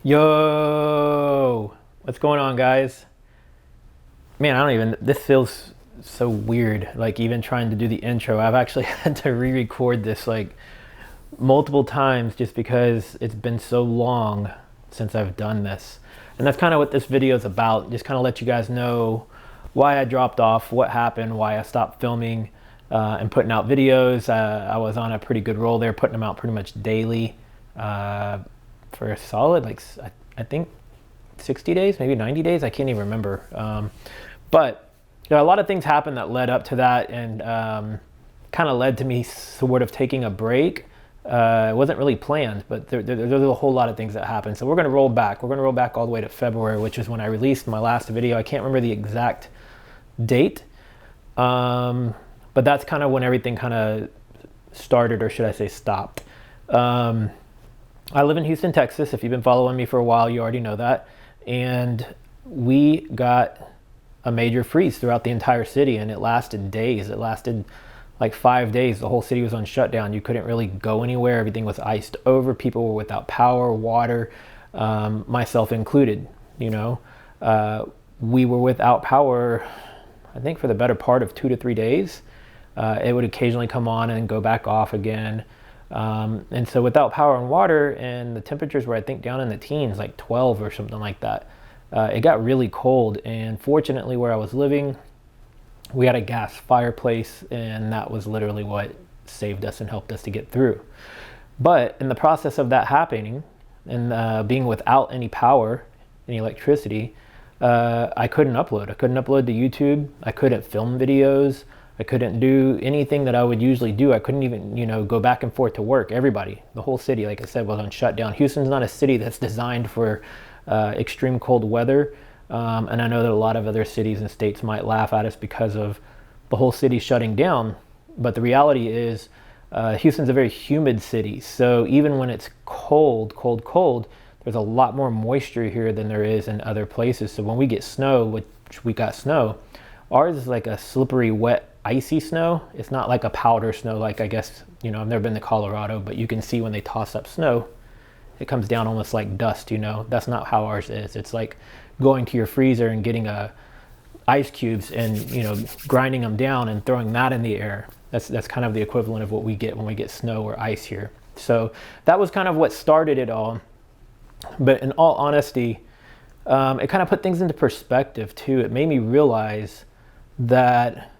Yo, what's going on, guys? Man, I don't even, this feels so weird. Like, even trying to do the intro, I've actually had to re-record this like multiple times just because it's been so long since I've done this. And that's kind of what this video is about. Just kind of let you guys know why I dropped off, what happened, why I stopped filming and putting out videos. I was on a pretty good roll there, putting them out pretty much daily for a solid, like, I think 60 days, maybe 90 days. I can't even remember. But you know, a lot of things happened that led up to that, and kind of led to me sort of taking a break. It wasn't really planned, but there's a whole lot of things that happened. So we're going to roll back. We're going to roll back all the way to February, which is when I released my last video. I can't remember the exact date, but that's kind of when everything kind of started, or should I say stopped. I live in Houston, Texas. If you've been following me for a while, you already know that. And we got a major freeze throughout the entire city, and it lasted days. It lasted like 5 days. The whole city was on shutdown. You couldn't really go anywhere. Everything was iced over. People were without power, water, myself included. You know, we were without power, I think, for the better part of 2 to 3 days. It would occasionally come on and go back off again. And so without power and water, and the temperatures were, I think, down in the teens, like 12 or something like that, it got really cold. And fortunately, where I was living, we had a gas fireplace, and that was literally what saved us and helped us to get through. But in the process of that happening, and being without any power, any electricity, I couldn't upload. I couldn't upload to YouTube. I couldn't film videos. I couldn't do anything that I would usually do. I couldn't even, you know, go back and forth to work. Everybody, the whole city, like I said, was on shutdown. Houston's not a city that's designed for extreme cold weather. And I know that a lot of other cities and states might laugh at us because of the whole city shutting down. But the reality is, Houston's a very humid city. So even when it's cold, there's a lot more moisture here than there is in other places. So when we get snow, which we got snow, ours is like a slippery, wet, icy snow. It's not like a powder snow, like, I guess, you know, I've never been to Colorado, but you can see when they toss up snow, it comes down almost like dust, you know. That's not how ours is. It's like going to your freezer and getting ice cubes and, you know, grinding them down and throwing that in the air. That's kind of the equivalent of what we get when we get snow or ice here. So that was kind of what started it all. But in all honesty, it kind of put things into perspective too. It made me realize that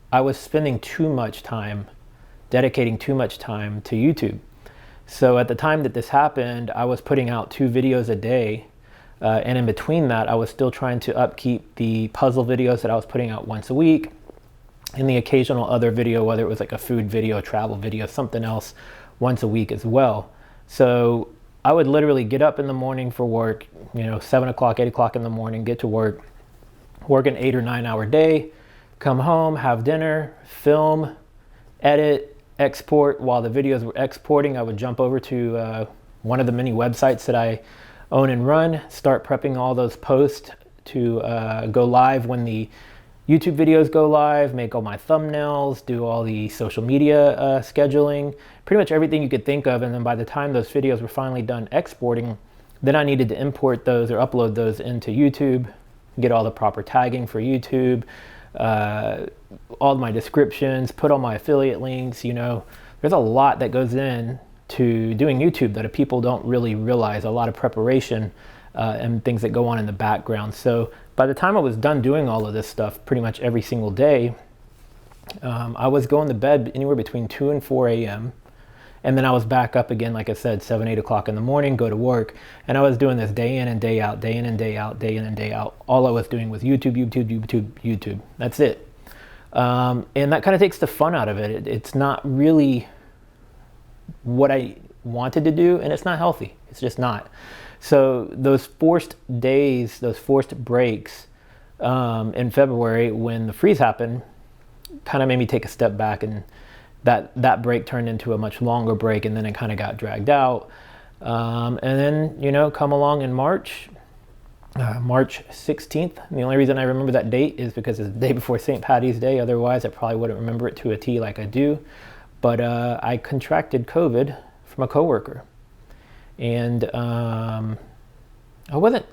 I was spending too much time, dedicating too much time to YouTube. So at the time that this happened, I was putting out 2 videos a day. And in between that, I was still trying to upkeep the puzzle videos that I was putting out once a week, and the occasional other video, whether it was like a food video, travel video, something else, once a week as well. So I would literally get up in the morning for work, you know, 7 o'clock, 8 o'clock in the morning, get to work an 8 or 9 hour day, come home, have dinner, film, edit, export. While the videos were exporting, I would jump over to one of the many websites that I own and run, start prepping all those posts to go live when the YouTube videos go live, make all my thumbnails, do all the social media scheduling, pretty much everything you could think of. And then by the time those videos were finally done exporting, then I needed to import those or upload those into YouTube, get all the proper tagging for YouTube, all my descriptions, put all my affiliate links. You know, there's a lot that goes in to doing YouTube that people don't really realize, a lot of preparation and things that go on in the background. So by the time I was done doing all of this stuff pretty much every single day, I was going to bed anywhere between 2 and 4 a.m. And then I was back up again, like I said, 7, 8 o'clock in the morning, go to work. And I was doing this day in and day out, day in and day out, day in and day out. All I was doing was YouTube. That's it. And that kind of takes the fun out of it. It's not really what I wanted to do, and it's not healthy. It's just not. So those forced days, those forced breaks in February when the freeze happened kind of made me take a step back, and that break turned into a much longer break, and then it kind of got dragged out. And then, you know, come along in March 16th. And the only reason I remember that date is because it's the day before St. Patty's Day. Otherwise, I probably wouldn't remember it to a T like I do. But I contracted COVID from a coworker. And I wasn't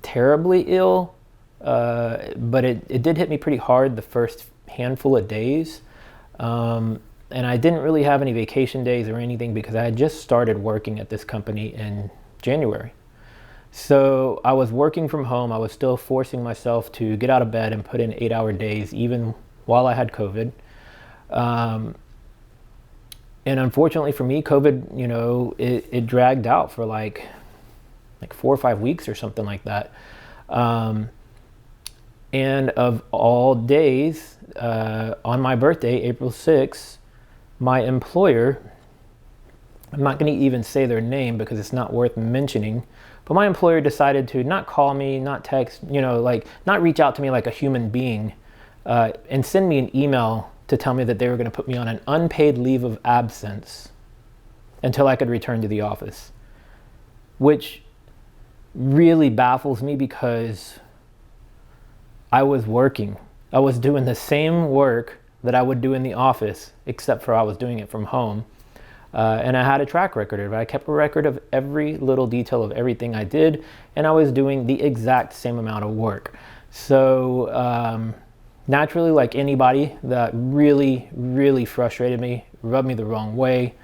terribly ill, but it did hit me pretty hard the first handful of days. And I didn't really have any vacation days or anything because I had just started working at this company in January. So I was working from home. I was still forcing myself to get out of bed and put in 8-hour days, even while I had COVID. And unfortunately for me, COVID, it dragged out for like 4 or 5 weeks or something like that. And of all days, on my birthday, April 6th, my employer, I'm not going to even say their name because it's not worth mentioning, but my employer decided to not call me, not text, not reach out to me like a human being, and send me an email to tell me that they were going to put me on an unpaid leave of absence until I could return to the office, which really baffles me because I was working. I was doing the same work that I would do in the office, except for I was doing it from home. And I had a track record of it. I kept a record of every little detail of everything I did, and I was doing the exact same amount of work. So naturally, like anybody, that really, really frustrated me, rubbed me the wrong way.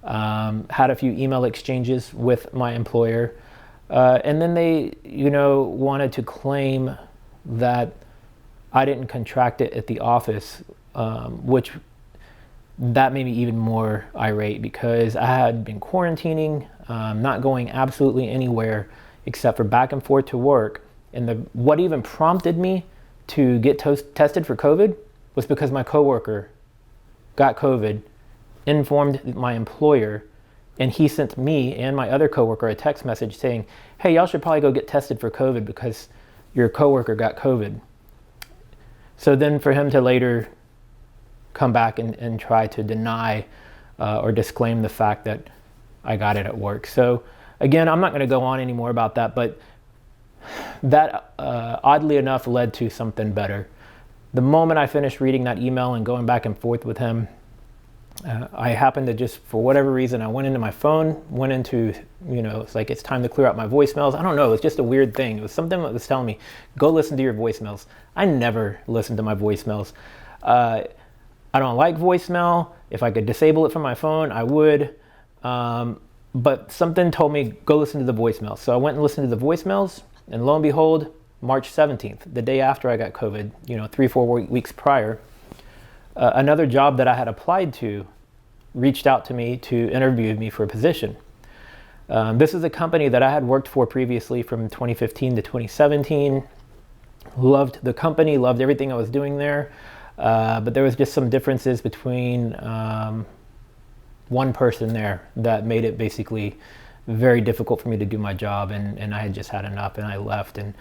Had a few email exchanges with my employer. And then they, wanted to claim that I didn't contract it at the office, which that made me even more irate because I had been quarantining, not going absolutely anywhere except for back and forth to work. And what even prompted me to get tested for COVID was because my coworker got COVID, informed my employer, and he sent me and my other coworker a text message saying, hey, y'all should probably go get tested for COVID because your coworker got COVID. So then for him to later come back and try to deny or disclaim the fact that I got it at work. So again, I'm not going to go on anymore about that, but that oddly enough led to something better. The moment I finished reading that email and going back and forth with him, I happened to just, for whatever reason, I went into my phone, it's like it's time to clear out my voicemails. I don't know, it was just a weird thing. It was something that was telling me, go listen to your voicemails. I never listen to my voicemails. I don't like voicemail. If I could disable it from my phone, I would. But something told me, go listen to the voicemails. So I went and listened to the voicemails, and lo and behold, March 17th, the day after I got COVID, 3-4 weeks prior, another job that I had applied to reached out to me to interview me for a position. This is a company that I had worked for previously from 2015 to 2017. Loved the company, loved everything I was doing there. But there was just some differences between one person there that made it basically very difficult for me to do my job, and I had just had enough and I left. And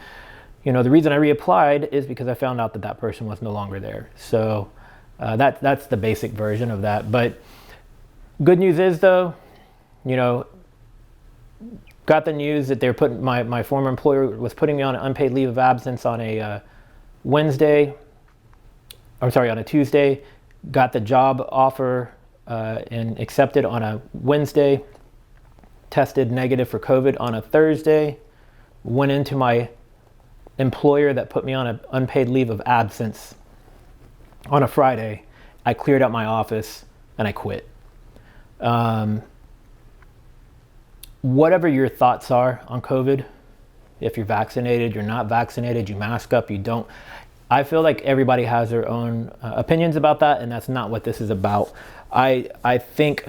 the reason I reapplied is because I found out that person was no longer there. So that's the basic version of that. But good news is though, got the news that they're putting my former employer was putting me on an unpaid leave of absence on a on a Tuesday, got the job offer and accepted on a Wednesday, tested negative for COVID on a Thursday, went into my employer that put me on an unpaid leave of absence on a Friday. I cleared out my office and I quit. Whatever your thoughts are on COVID, if you're vaccinated, you're not vaccinated, you mask up, you don't. I feel like everybody has their own opinions about that, and that's not what this is about. I think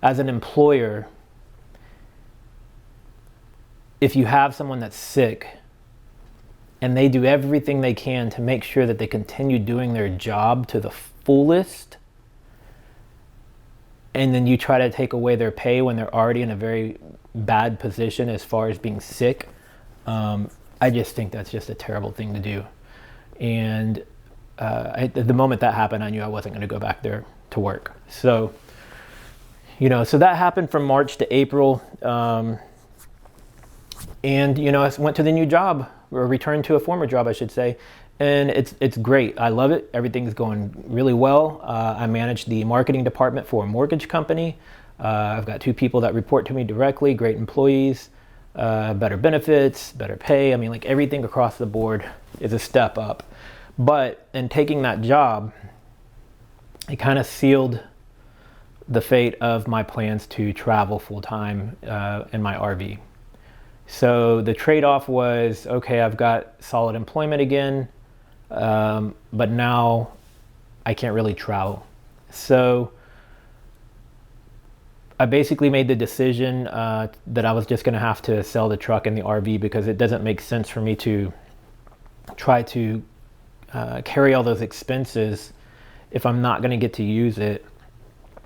as an employer, if you have someone that's sick and they do everything they can to make sure that they continue doing their job to the fullest, and then you try to take away their pay when they're already in a very bad position as far as being sick, I just think that's just a terrible thing to do. And at the moment that happened, I knew I wasn't going to go back there to work. So, so that happened from March to April. And, I went to the new job, or returned to a former job, I should say. And it's great. I love it. Everything's going really well. I manage the marketing department for a mortgage company. I've got 2 people that report to me directly, great employees, better benefits, better pay. I mean, like everything across the board is a step up. But in taking that job, it kind of sealed the fate of my plans to travel full time in my RV. So the trade-off was, okay, I've got solid employment again, but now I can't really travel. So I basically made the decision that I was just going to have to sell the truck and the RV, because it doesn't make sense for me to try to carry all those expenses if I'm not going to get to use it.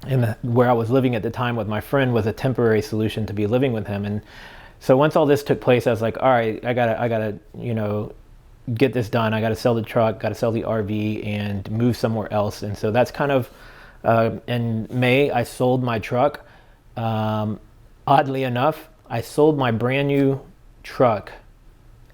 And where I was living at the time with my friend was a temporary solution to be living with him. And so once all this took place, I was like, all right, I gotta, get this done. I gotta sell the truck, gotta sell the RV, and move somewhere else. And so that's kind of, in May, I sold my truck. Oddly enough, I sold my brand new truck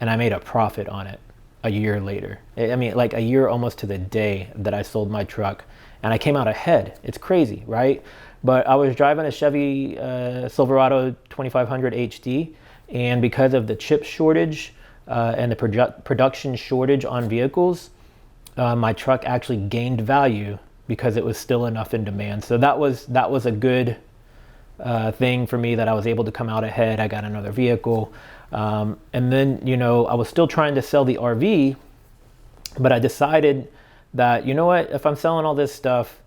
and I made a profit on it a year later. I mean, like a year almost to the day that I sold my truck, and I came out ahead. It's crazy, right? But I was driving a Chevy Silverado 2500 HD, and because of the chip shortage and the production shortage on vehicles, my truck actually gained value because it was still enough in demand. So that was a good thing for me, that I was able to come out ahead. I got another vehicle. And then, I was still trying to sell the RV, but I decided that, you know what, if I'm selling all this stuff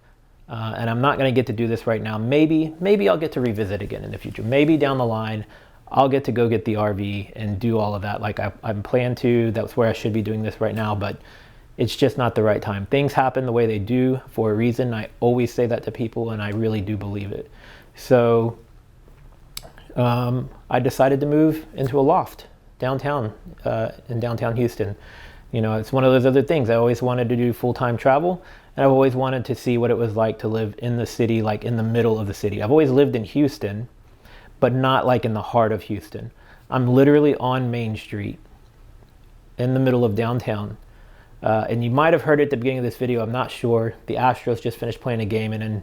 and I'm not going to get to do this right now, maybe I'll get to revisit again in the future. Maybe down the line, I'll get to go get the RV and do all of that. Like I'm planned to. That's where I should be doing this right now, but it's just not the right time. Things happen the way they do for a reason. I always say that to people, and I really do believe it. So I decided to move into a loft downtown, in downtown Houston. It's one of those other things. I always wanted to do full-time travel, and I've always wanted to see what it was like to live in the city, like in the middle of the city. I've always lived in Houston, but not like in the heart of Houston. I'm literally on Main Street in the middle of downtown. And you might have heard it at the beginning of this video, I'm not sure. The Astros just finished playing a game, and then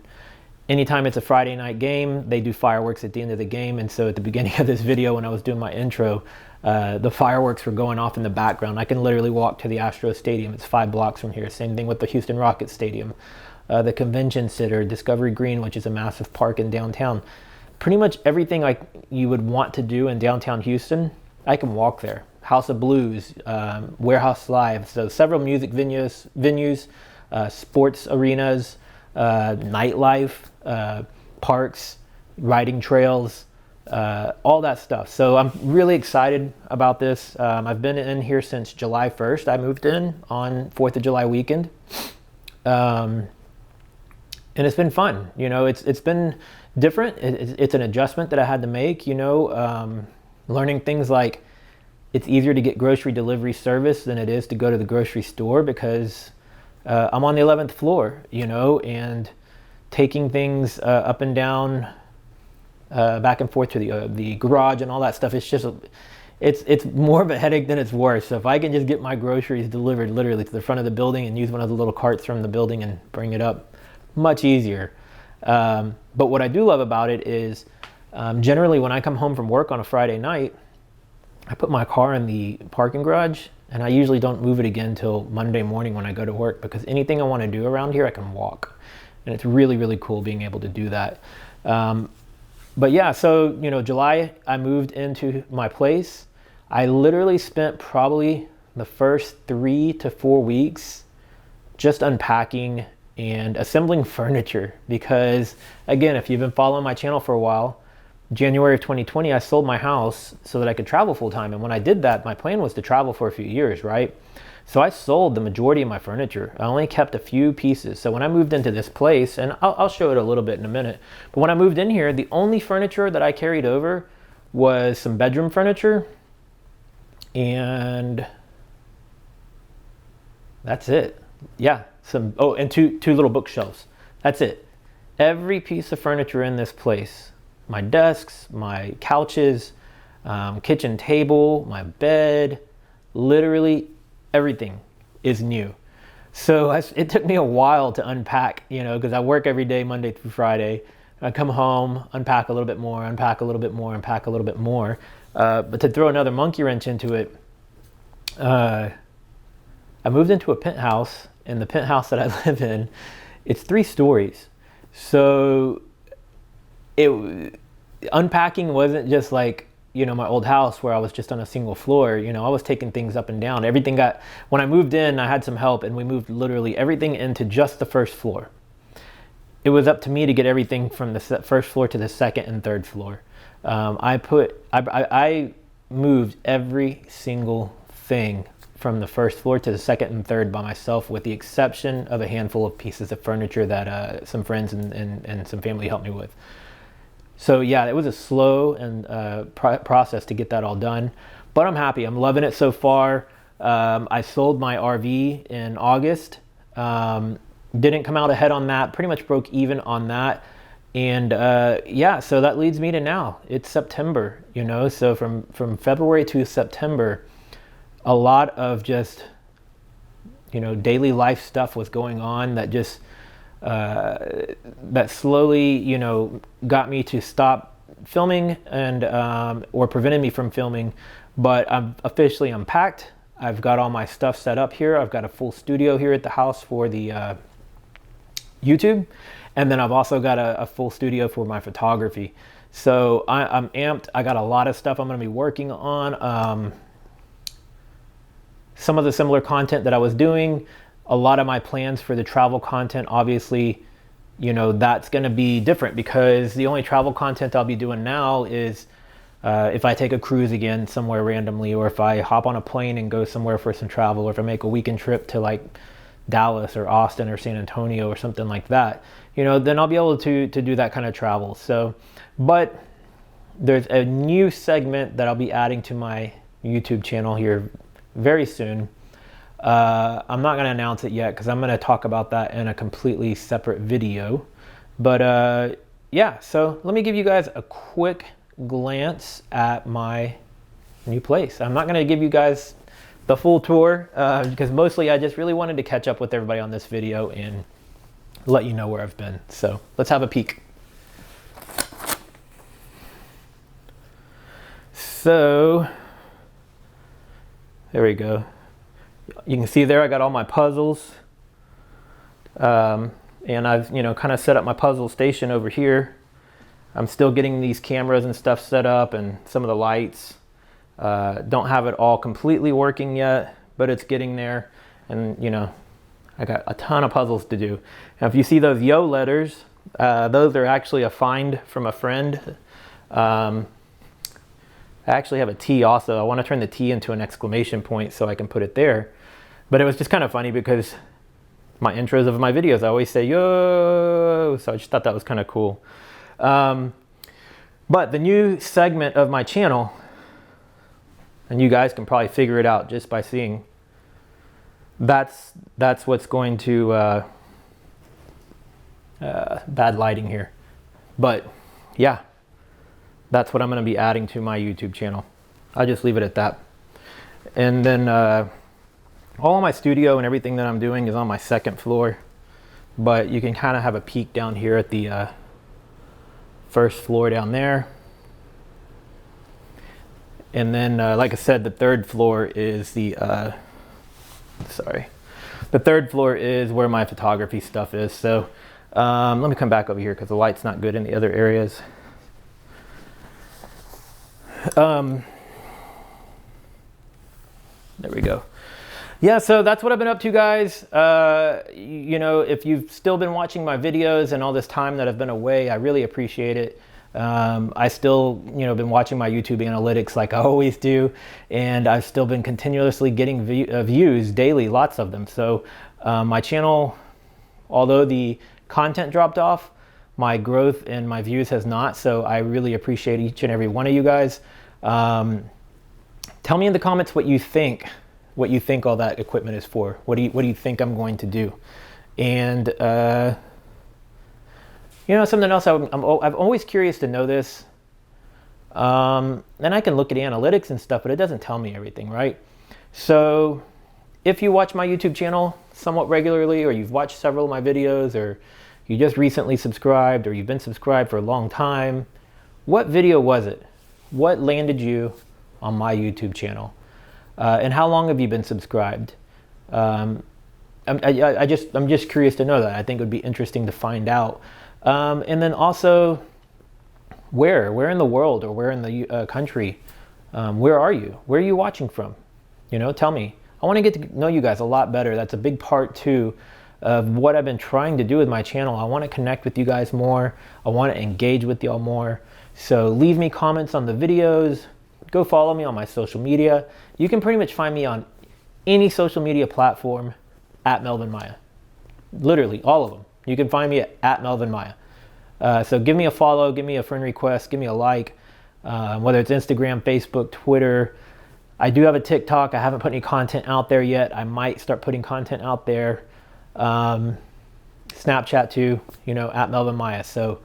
anytime it's a Friday night game, they do fireworks at the end of the game. And so at the beginning of this video, when I was doing my intro, the fireworks were going off in the background. I can literally walk to the Astros Stadium. It's 5 blocks from here. Same thing with the Houston Rockets Stadium, the Convention Center, Discovery Green, which is a massive park in downtown. Pretty much everything like you would want to do in downtown Houston, I can walk there. House of Blues, Warehouse Live, so several music venues, sports arenas, nightlife, parks, riding trails, all that stuff. So I'm really excited about this. I've been in here since July 1st. I moved in on 4th of July weekend. And it's been fun. It's been different. It's an adjustment that I had to make, learning things like it's easier to get grocery delivery service than it is to go to the grocery store, because I'm on the 11th floor, and taking things up and down, back and forth to the garage and all that stuff. It's just, it's more of a headache than it's worth. So if I can just get my groceries delivered literally to the front of the building and use one of the little carts from the building and bring it up, much easier. But what I do love about it is generally when I come home from work on a Friday night, I put my car in the parking garage, and I usually don't move it again until Monday morning when I go to work, because anything I want to do around here, I can walk. And it's really, really cool being able to do that. But yeah, so, July, I moved into my place. I literally spent probably the first 3 to 4 weeks just unpacking and assembling furniture, because again, if you've been following my channel for a while, January of 2020, I sold my house so that I could travel full time. And when I did that, my plan was to travel for a few years, right? So I sold the majority of my furniture. I only kept a few pieces. So when I moved into this place, and I'll show it a little bit in a minute, but when I moved in here, the only furniture that I carried over was some bedroom furniture, and that's it. Yeah, and two little bookshelves. That's it. Every piece of furniture in this place, my desks, my couches, kitchen table, my bed, literally everything is new. So it took me a while to unpack, because I work every day, Monday through Friday. I come home, unpack a little bit more, unpack a little bit more, unpack a little bit more. But to throw another monkey wrench into it, I moved into a penthouse, and the penthouse that I live in, it's 3 stories. So unpacking wasn't just like, you know, my old house where I was just on a single floor. You know, I was taking things up and down. When I moved in, I had some help, and we moved literally everything into just the first floor. It was up to me to get everything from the first floor to the second and third floor. I moved every single thing from the first floor to the second and third by myself, with the exception of a handful of pieces of furniture that some friends and some family helped me with. So yeah, it was a slow and process to get that all done, but I'm happy. I'm loving it so far. I sold my RV in August. Didn't come out ahead on that, pretty much broke even on that. And yeah, so that leads me to now. It's September, you know, so from February to September, a lot of just, you know, daily life stuff was going on that just that slowly, you know, got me to stop filming and or prevented me from filming. But I'm officially unpacked. I've got all my stuff set up here. I've got a full studio here at the house for the YouTube, and then I've also got a full studio for my photography. So I'm amped. I got a lot of stuff I'm going to be working on. Some of the similar content that I was doing, a lot of my plans for the travel content, obviously, you know, that's going to be different, because the only travel content I'll be doing now is if I take a cruise again somewhere randomly, or if I hop on a plane and go somewhere for some travel, or if I make a weekend trip to like Dallas or Austin or San Antonio or something like that, you know, then I'll be able to do that kind of travel. So, but there's a new segment that I'll be adding to my YouTube channel here very soon. I'm not going to announce it yet, because I'm going to talk about that in a completely separate video. But yeah, so let me give you guys a quick glance at my new place. I'm not going to give you guys the full tour because mostly I just really wanted to catch up with everybody on this video and let you know where I've been. So let's have a peek. So there we go. You can see there I got all my puzzles, and I've, you know, kind of set up my puzzle station over here. I'm still getting these cameras and stuff set up, and some of the lights. Don't have it all completely working yet, but it's getting there. And you know, I got a ton of puzzles to do. Now if you see those yo letters, those are actually a find from a friend. I actually have a T also. I want to turn the T into an exclamation point so I can put it there. But it was just kind of funny because my intros of my videos, I always say yo, so I just thought that was kind of cool. But the new segment of my channel, and you guys can probably figure it out just by seeing, that's what's going to, bad lighting here. But yeah, that's what I'm going to be adding to my YouTube channel. I'll just leave it at that. And then all my studio and everything that I'm doing is on my second floor, but you can kind of have a peek down here at the first floor down there. And then like I said, the third floor is the third floor is where my photography stuff is. So let me come back over here because the light's not good in the other areas. There we go. Yeah, so that's what I've been up to, guys. You know, if you've still been watching my videos and all this time that I've been away, I really appreciate it. I still, you know, been watching my YouTube analytics like I always do, and I've still been continuously getting views daily, lots of them. So my channel, although the content dropped off, my growth and my views has not. So I really appreciate each and every one of you guys. Tell me in the comments what you think all that equipment is for. What do you think I'm going to do? And you know, something else I'm always curious to know this. And I can look at the analytics and stuff, but it doesn't tell me everything, right? So if you watch my YouTube channel somewhat regularly, or you've watched several of my videos, or you just recently subscribed, or you've been subscribed for a long time, what video was it? What landed you on my YouTube channel? And how long have you been subscribed? I'm just curious to know that. I think it would be interesting to find out. And then also, where in the world, or where in the country, where are you? Where are you watching from? You know, tell me. I want to get to know you guys a lot better. That's a big part too of what I've been trying to do with my channel. I want to connect with you guys more. I want to engage with y'all more. So leave me comments on the videos. Go follow me on my social media. You can pretty much find me on any social media platform at Melvin Maya. Literally all of them. You can find me at Melvin Maya. So give me a follow, give me a friend request, give me a like, whether it's Instagram, Facebook, Twitter. I do have a TikTok. I haven't put any content out there yet. I might start putting content out there. Snapchat too, you know, at Melvin Maya. So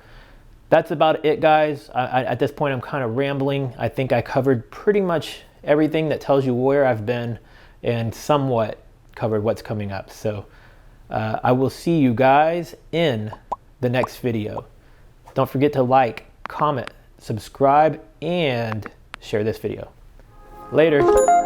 that's about it, guys. At this point, I'm kind of rambling. I think I covered pretty much everything that tells you where I've been, and somewhat covered what's coming up. So I will see you guys in the next video. Don't forget to like, comment, subscribe, and share this video. Later.